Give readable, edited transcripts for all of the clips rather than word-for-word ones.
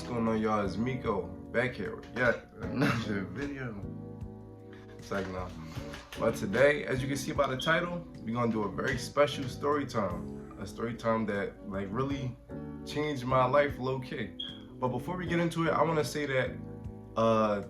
going on, y'all? It's Miko back here with yet another video. It's like no. But today, as you can see by the title, we're gonna do a very special story time. A story time that like really changed my life low key. But before we get into it, I wanna say that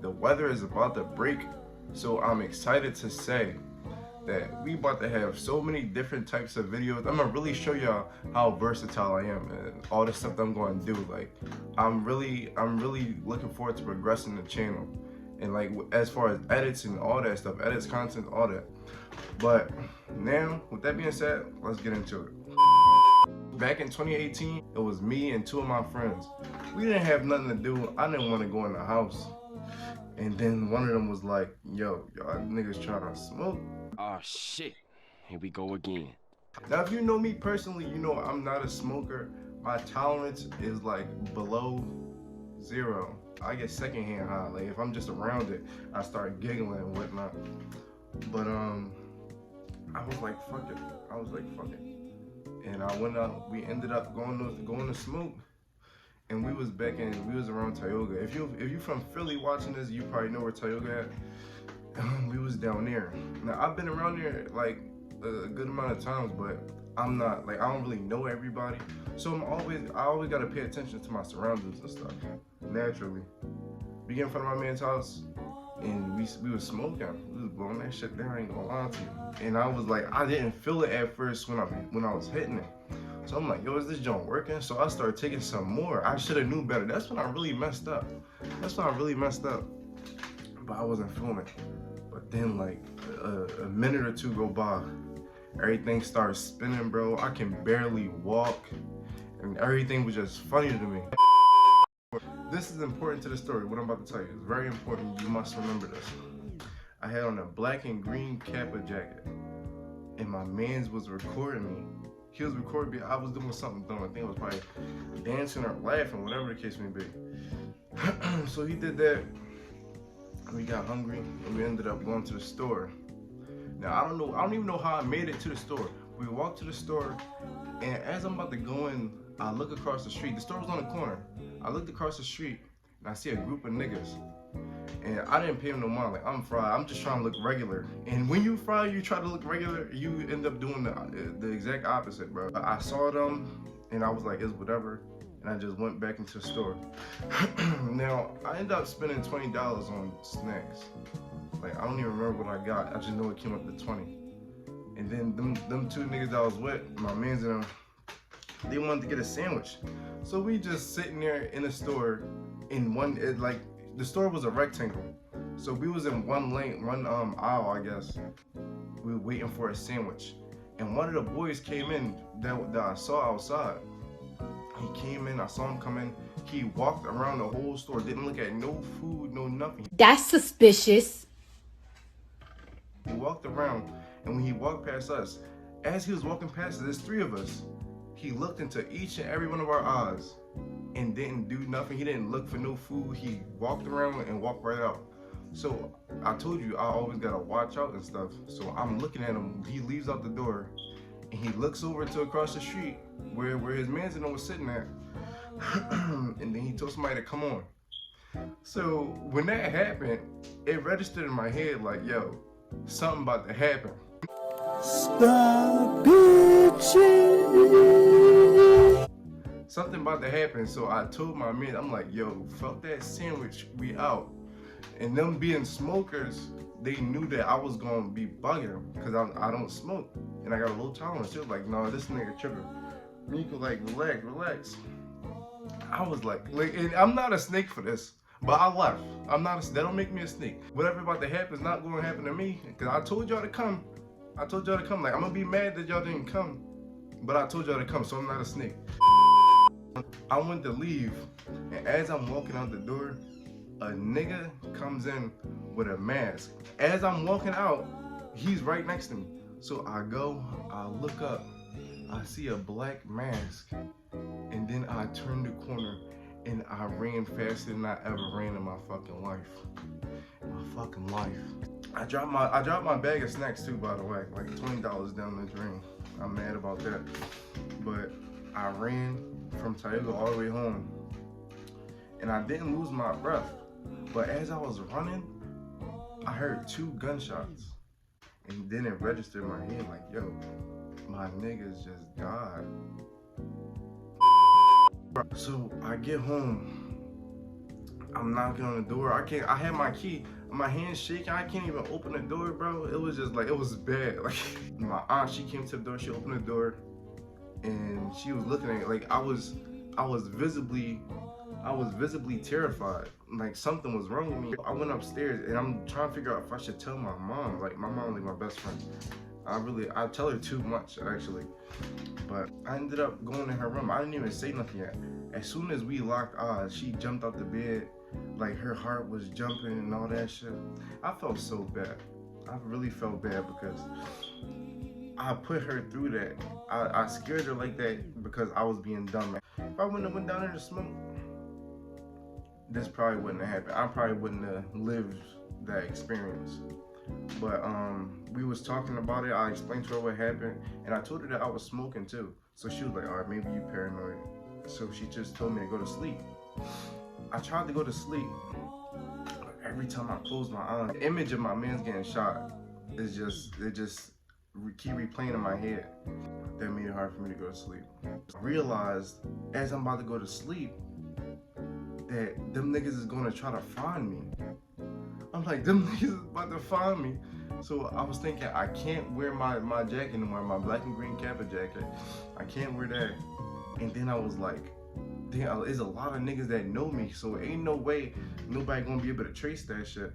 the weather is about to break. So I'm excited to say that we about to have so many different types of videos. I'm gonna really show y'all how versatile I am and all the stuff that I'm going to do. Like, I'm really looking forward to progressing the channel, and like as far as edits and all that stuff, edits, content, all that. But now, with that being said, let's get into it. Back in 2018, it was me and two of my friends. We didn't have nothing to do. I didn't want to go in the house. And then one of them was like, yo, y'all niggas trying to smoke. Oh shit, here we go again. Now, if you know me personally, you know I'm not a smoker. My tolerance is like below 0. I get secondhand high. Like if I'm just around it, I start giggling and whatnot. But I was like, fuck it. And I went out. We ended up going to smoke. And we was around Tioga. If you from Philly watching this, you probably know where Tioga at. We was down there. Now I've been around there like a good amount of times, but I'm not like, I don't really know everybody. So I always gotta pay attention to my surroundings and stuff. Naturally. We get in front of my man's house and we was smoking. We was blowing that shit down, I ain't gonna lie to you. And I was like, I didn't feel it at first when I was hitting it. So I'm like, yo, is this joint working? So I started taking some more. I should have knew better. That's when I really messed up. But I wasn't feeling it. But then like a minute or two go by, everything starts spinning, bro. I can barely walk, and everything was just funny to me. This is important to the story. What I'm about to tell you is very important. You must remember this. I had on a black and green Kappa jacket, and my man's was recording me. He was recording me. I was doing something dumb. I think I was probably dancing or laughing, whatever the case may be. So he did that. We got hungry and we ended up going to the store. Now I don't even know how I made it to the store. We walked to the store, and as I'm about to go in, I look across the street. The store was on the corner. I looked across the street and I see a group of niggas. And I didn't pay them no mind. Like, I'm fried. I'm just trying to look regular. And when you fry, you try to look regular, you end up doing the exact opposite, bro. I saw them and I was like, it's whatever. And I just went back into the store. Now, I ended up spending $20 on snacks. Like, I don't even remember what I got. I just know it came up to 20. And then them two niggas that I was with, my mans and them, they wanted to get a sandwich. So we just sitting there in the store in the store was a rectangle. So we was in one aisle, I guess. We were waiting for a sandwich. And one of the boys came in that I saw outside. He came in, I saw him come in. He walked around the whole store, didn't look at no food, no nothing. That's suspicious. He walked around, and when he walked past us, as he was walking past us, there's 3 of us, he looked into each and every one of our eyes and didn't do nothing. He didn't look for no food. He walked around and walked right out. So I told you, I always gotta watch out and stuff. So I'm looking at him, he leaves out the door, and he looks over to across the street where his man's was sitting at. And then he told somebody to come on. So when that happened, it registered in my head like, yo, something about to happen. Stop bitching. Something about to happen. So I told my man, I'm like, yo, fuck that sandwich, we out. And them being smokers, they knew that I was gonna be bugging because I don't smoke and I got a low tolerance. She was like, no, this nigga tripping. Miko, like, relax. I was like, and I'm not a snake for this, but I left. That don't make me a snake. Whatever about to happen is not gonna happen to me because I told y'all to come. Like, I'm gonna be mad that y'all didn't come, but I told y'all to come, so I'm not a snake. I went to leave, and as I'm walking out the door, a nigga comes in with a mask. As I'm walking out, he's right next to me. So I look up, I see a black mask, and then I turn the corner and I ran faster than I ever ran in my fucking life. I dropped my bag of snacks too, by the way, like $20 down the drain. I'm mad about that. But I ran from Tioga all the way home. and I didn't lose my breath. But as I was running, I heard 2 gunshots. And then it registered in my head like, yo, my niggas just died. So I get home, I'm knocking on the door. I had my key, my hand's shaking, I can't even open the door, bro. It was just like, it was bad. Like, my aunt, she came to the door, she opened the door, and she was looking at it like I was visibly terrified. Like something was wrong with me. I went upstairs and I'm trying to figure out if I should tell my mom. Like my mom, like my best friend. I tell her too much actually. But I ended up going in her room. I didn't even say nothing yet. As soon as we locked eyes, she jumped out the bed, like her heart was jumping and all that shit. I felt so bad. I really felt bad because I put her through that. I scared her like that because I was being dumb. If I wouldn't have went down there to smoke, this probably wouldn't have happened. I probably wouldn't have lived that experience. But we was talking about it. I explained to her what happened, and I told her that I was smoking too. So she was like, all right, maybe you paranoid. So she just told me to go to sleep. I tried to go to sleep, but every time I closed my eyes, the image of my man's getting shot it just keep replaying in my head. That made it hard for me to go to sleep. I realized as I'm about to go to sleep that them niggas is gonna try to find me. I'm like, them niggas is about to find me. So I was thinking, I can't wear my jacket anymore, my black and green Kappa jacket. I can't wear that. And then I was like, damn, there's a lot of niggas that know me, so ain't no way nobody gonna be able to trace that shit.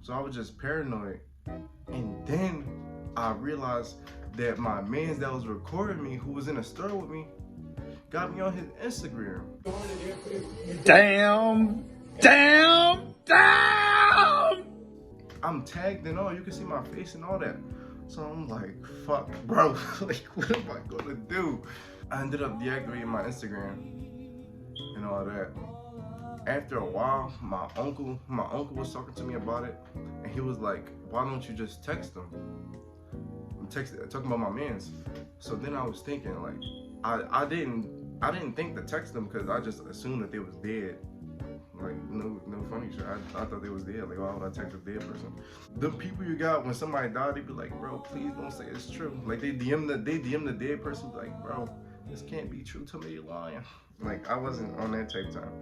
So I was just paranoid. And then I realized that my mans that was recording me, who was in the store with me, got me on his Instagram. Damn! I'm tagged and all, you can see my face and all that. So I'm like, fuck, bro, like, what am I gonna do? I ended up deactivating my Instagram and all that. After a while, my uncle was talking to me about it, and he was like, why don't you just text him? Talking about my mans. So then I was thinking, like, I didn't think to text them because I just assumed that they was dead. Like, no funny shit. I thought they was dead. Like, why would I text a dead person? The people you got when somebody died, they be like, bro, please don't say it's true. Like, they DM the dead person, like, bro, this can't be true. Tell me you're lying. Like, I wasn't on that type time.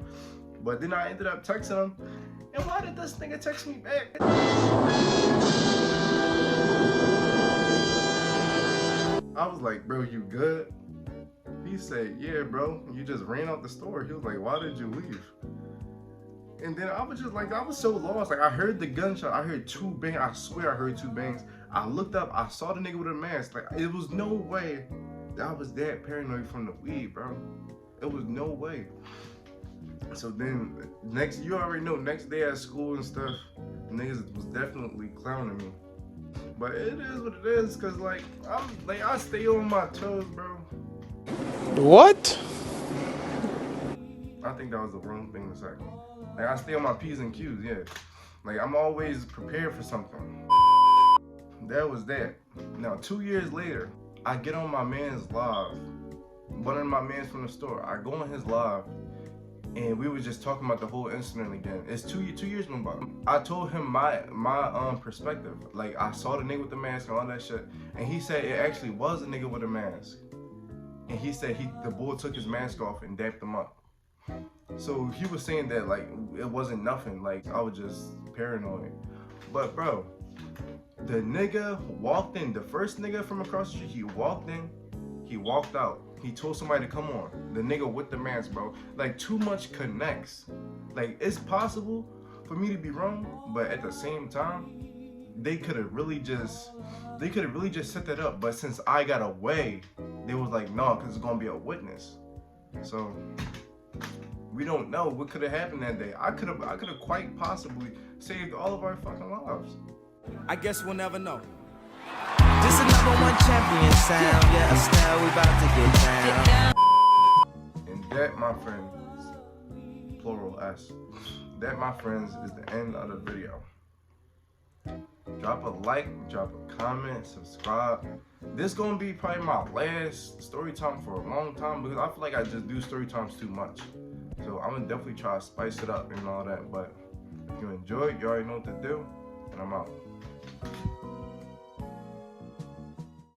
But then I ended up texting him, and why did this nigga text me back? I was like, bro, you good? He said, yeah, bro, you just ran out the store. He was like, why did you leave? And then I was just like, I was so lost. Like, I heard the gunshot. I heard 2 bangs. I swear I heard 2 bangs. I looked up. I saw the nigga with a mask. Like, it was no way that I was that paranoid from the weed, bro. It was no way. So then, you already know, next day at school and stuff, niggas was definitely clowning me. But it is what it is, cause like, I stay on my toes, bro. What? I think that was the wrong thing to say. Like, I stay on my P's and Q's, yeah. Like, I'm always prepared for something. That was that. Now, 2 years later, I get on my man's live. One of my mans from the store. I go on his live, and we were just talking about the whole incident again. It's 2 years went by. I told him my perspective. Like, I saw the nigga with the mask and all that shit, and he said it actually was a nigga with a mask. And he said the boy took his mask off and dapped him up. So he was saying that, like, it wasn't nothing, like, I was just paranoid. But bro, the nigga walked in, the first nigga from across the street, he walked in, he walked out. He told somebody to come on. The nigga with the mask, bro. Like, too much connects. Like, it's possible for me to be wrong, but at the same time, they could have really just set that up. But since I got away, they was like, no, because it's gonna be a witness. So we don't know what could have happened that day. I could have quite possibly saved all of our fucking lives. I guess we'll never know. This is #1 champion sound. Yeah, Estelle, we about to get down. And that, my friends, plural S, that, my friends, is the end of the video. Drop a like, drop a comment, subscribe. This gonna be probably my last story time for a long time because I feel like I just do story times too much. So I'm gonna definitely try to spice it up and all that. But if you enjoyed, you already know what to do, and I'm out.